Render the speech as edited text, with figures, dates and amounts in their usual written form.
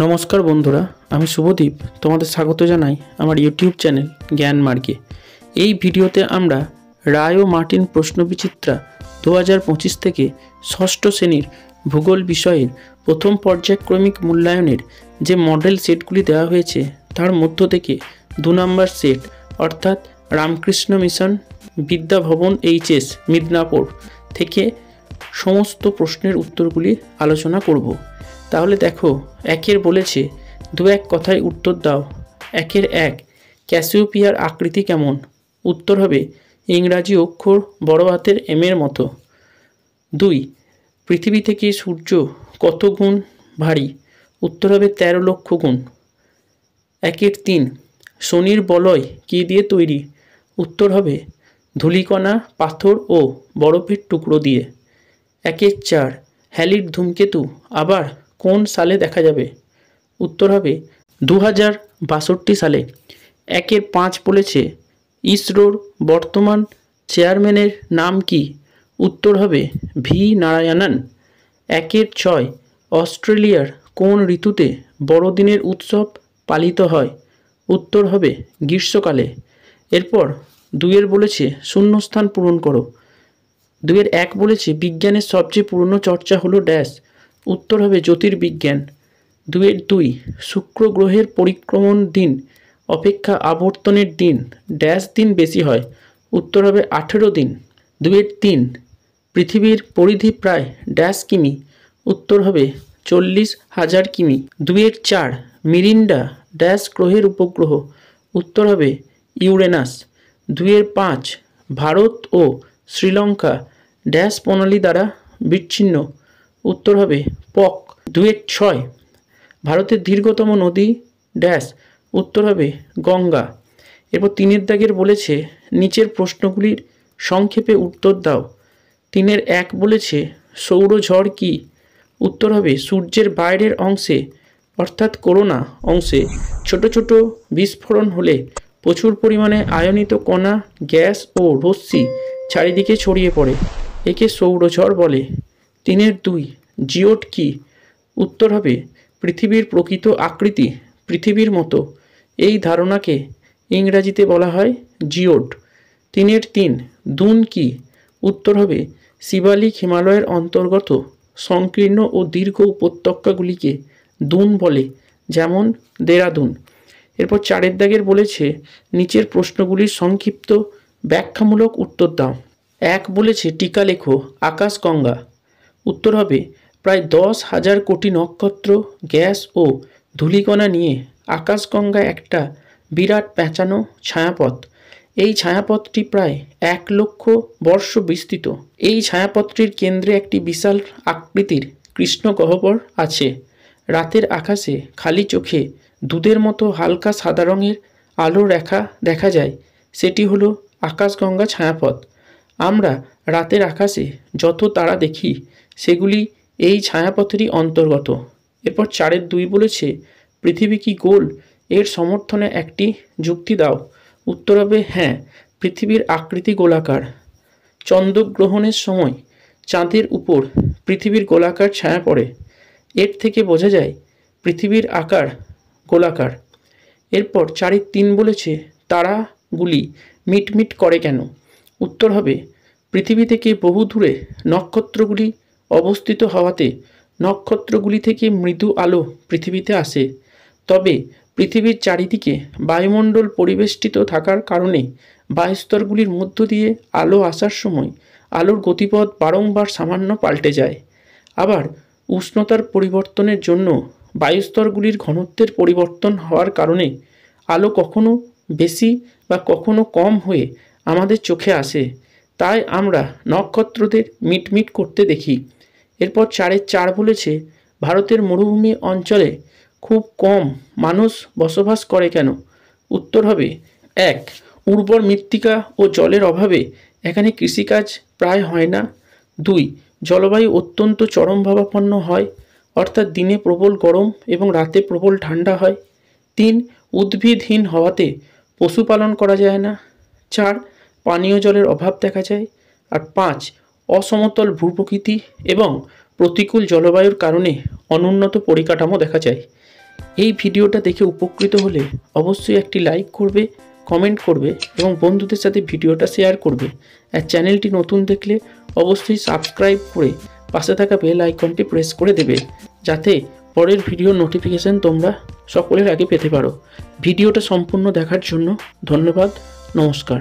নমস্কার বন্ধুরা, আমি শুভদীপ তোমাদের স্বাগত জানাই আমার ইউটিউব চ্যানেল জ্ঞান মার্গে। এই ভিডিওতে আমরা রায় ও মার্টিন প্রশ্নবিচিত্রা 2025 থেকে ষষ্ঠ শ্রেণীর ভূগোল বিষয়ের প্রথম পর্যায়ক্রমিক মূল্যায়নের যে মডেল সেটগুলি দেওয়া হয়েছে তার মধ্য থেকে 2 নম্বর সেট অর্থাৎ রামকৃষ্ণ মিশন বিদ্যাভবন এইচএস মিদনাপুর থেকে সমস্ত প্রশ্নের উত্তরগুলি আলোচনা করব। তাহলে দেখো, একের বলেছে 2-1 কথায় উত্তর দাও। 1 ক্যাসিওপিয়ার আকৃতি কেমন? উত্তর হবে ইংরাজি অক্ষর বড় হাতের এম এর মতো। 2 পৃথিবী থেকে সূর্য কত গুণ ভারী? উত্তর হবে 13 লক্ষ গুণ। 1-3 শনির বলয় কী দিয়ে তৈরি? উত্তর হবে ধূলিকণা, পাথর ও বরফের টুকরো দিয়ে। 1-4 হ্যালির ধূমকেতু আবার কোন সালে দেখা যাবে? উত্তর হবে 2062 সালে। 1-5 বলেছে ইসরোর বর্তমান চেয়ারম্যানের নাম কি? উত্তর হবে ভি নারায়ণন। 1-6 অস্ট্রেলিয়ার কোন ঋতুতে বড়দিনের উৎসব পালিত হয়? উত্তর হবে গ্রীষ্মকালে। এরপর 2 বলেছে শূন্যস্থান পূরণ করো। 2-1 বলেছে বিজ্ঞানের সবচেয়ে পুরনো চর্চা হলো ড্যাশ। উত্তর হবে জ্যোতির্বিজ্ঞান। 2 শুক্র গ্রহের পরিক্রমণ দিন অপেক্ষা আবর্তনের দিন ড্যাশ দিন বেশি হয়? উত্তর হবে 18 দিন। 2-3 পৃথিবীর পরিধি প্রায় ড্যাশ কিমি? উত্তর হবে 40,000 কিমি। 2-4 মিরিন্ডা ড্যাশ গ্রহের উপগ্রহ? উত্তর হবে ইউরেনাস। 2-5 ভারত ও শ্রীলঙ্কা ড্যাশ প্রণালী দ্বারা বিচ্ছিন্ন? উত্তর হবে পক। 2-6 ভারতের দীর্ঘতম নদী ড্যাশ? উত্তর হবে গঙ্গা। এরপর 3 বলেছে নিচের প্রশ্নগুলির সংক্ষেপে উত্তর দাও। 3-1 বলেছে সৌরঝড় কি? উত্তর হবে সূর্যের বাইরের অংশে অর্থাৎ করোনা অংশে ছোট ছোট বিস্ফোরণ হলে প্রচুর পরিমাণে আয়নিত কণা, গ্যাস ও রশ্মি চারিদিকে ছড়িয়ে পড়ে, একে সৌরঝড় বলে। 3-2 জিওড কি? উত্তর হবে পৃথিবীর প্রকৃত আকৃতি পৃথিবীর মতো, এই ধারণাকে ইংরাজিতে বলা হয় জিওড। 3-3 দুন কি? উত্তর হবে শিবালিক হিমালয়ের অন্তর্গত সংকীর্ণ ও দীর্ঘ উপত্যকাগুলিকে দুন বলে, যেমন দেরাদুন। এরপর 4 বলেছে নিচের প্রশ্নগুলির সংক্ষিপ্ত ব্যাখ্যামূলক উত্তর দাও। 1 বলেছে টিকা লেখো আকাশগঙ্গা। উত্তর হবে প্রায় 10,000 কোটি নক্ষত্র, গ্যাস ও ধূলিকণা নিয়ে আকাশগঙ্গা একটা বিরাট পেঁচানো ছায়াপথ। এই ছায়াপথটি প্রায় 1 লক্ষ বর্ষ বিস্তৃত। এই ছায়াপথটির কেন্দ্রে একটি বিশাল আকৃতির কৃষ্ণ গহ্বর আছে। রাতের আকাশে খালি চোখে দুধের মতো হালকা সাদা রঙের আলো রেখা দেখা যায়, সেটি হলো আকাশগঙ্গা ছায়াপথ। আমরা রাতের আকাশে যত তারা দেখি সেগুলি এই ছায়াপথেরই অন্তর্গত। এরপর 4-2 বলেছে পৃথিবী কি গোল? এর সমর্থনে একটি যুক্তি দাও। উত্তর হবে হ্যাঁ, পৃথিবীর আকৃতি গোলাকার। চন্দ্রগ্রহণের সময় চাঁদের উপর পৃথিবীর গোলাকার ছায়া পড়ে, এর থেকে বোঝা যায় পৃথিবীর আকার গোলাকার। এরপর 4-3 বলেছে তারাগুলি মিটমিট করে কেন? উত্তর হবে পৃথিবী থেকে বহু দূরে নক্ষত্রগুলি অবস্থিত হওয়াতে নক্ষত্রগুলি থেকে মৃদু আলো পৃথিবীতে আসে। তবে পৃথিবীর চারিদিকে বায়ুমণ্ডল পরিবেষ্টিত থাকার কারণে বায়ুস্তরগুলির মধ্য দিয়ে আলো আসার সময় আলোর গতিপথ বারংবার সামান্য পাল্টে যায়। আবার উষ্ণতার পরিবর্তনের জন্য বায়ুস্তরগুলির ঘনত্বের পরিবর্তন হওয়ার কারণে আলো কখনো বেশি বা কখনো কম হয়ে আমাদের চোখে আসে, তাই আমরা নক্ষত্রদের মিটমিট করতে দেখি। এরপর 4-4 বলেছে ভারতের মরুভূমি অঞ্চলে খুব কম মানুষ বসবাস করে কেন? উত্তর হবে 1 উর্বর মৃত্তিকা ও জলের অভাবে এখানে কৃষিকাজ প্রায় হয় না। 2 জলবায়ু অত্যন্ত চরমভাবাপন্ন হয়, অর্থাৎ দিনে প্রবল গরম এবং রাতে প্রবল ঠান্ডা হয়। 3 উদ্ভিদহীন হওয়াতে পশুপালন করা যায় না। 4 পানীয় জলের অভাব দেখা যায়। আর 5 অসমতল ভূপ্রকৃতি এবং প্রতিকূল জলবায়ুর কারণে অনুন্নত পরিকাঠামো দেখা যায়। এই ভিডিওটা দেখে উপকৃত হলে অবশ্যই একটি লাইক করবে, কমেন্ট করবে এবং বন্ধুদের সাথে ভিডিওটা শেয়ার করবে। আর চ্যানেলটি নতুন দেখলে অবশ্যই সাবস্ক্রাইব করে পাশে থাকা বেল আইকনটি প্রেস করে দেবে, যাতে পরের ভিডিও নোটিফিকেশান তোমরা সকলের আগে পেতে পারো। ভিডিওটা সম্পূর্ণ দেখার জন্য ধন্যবাদ। নমস্কার।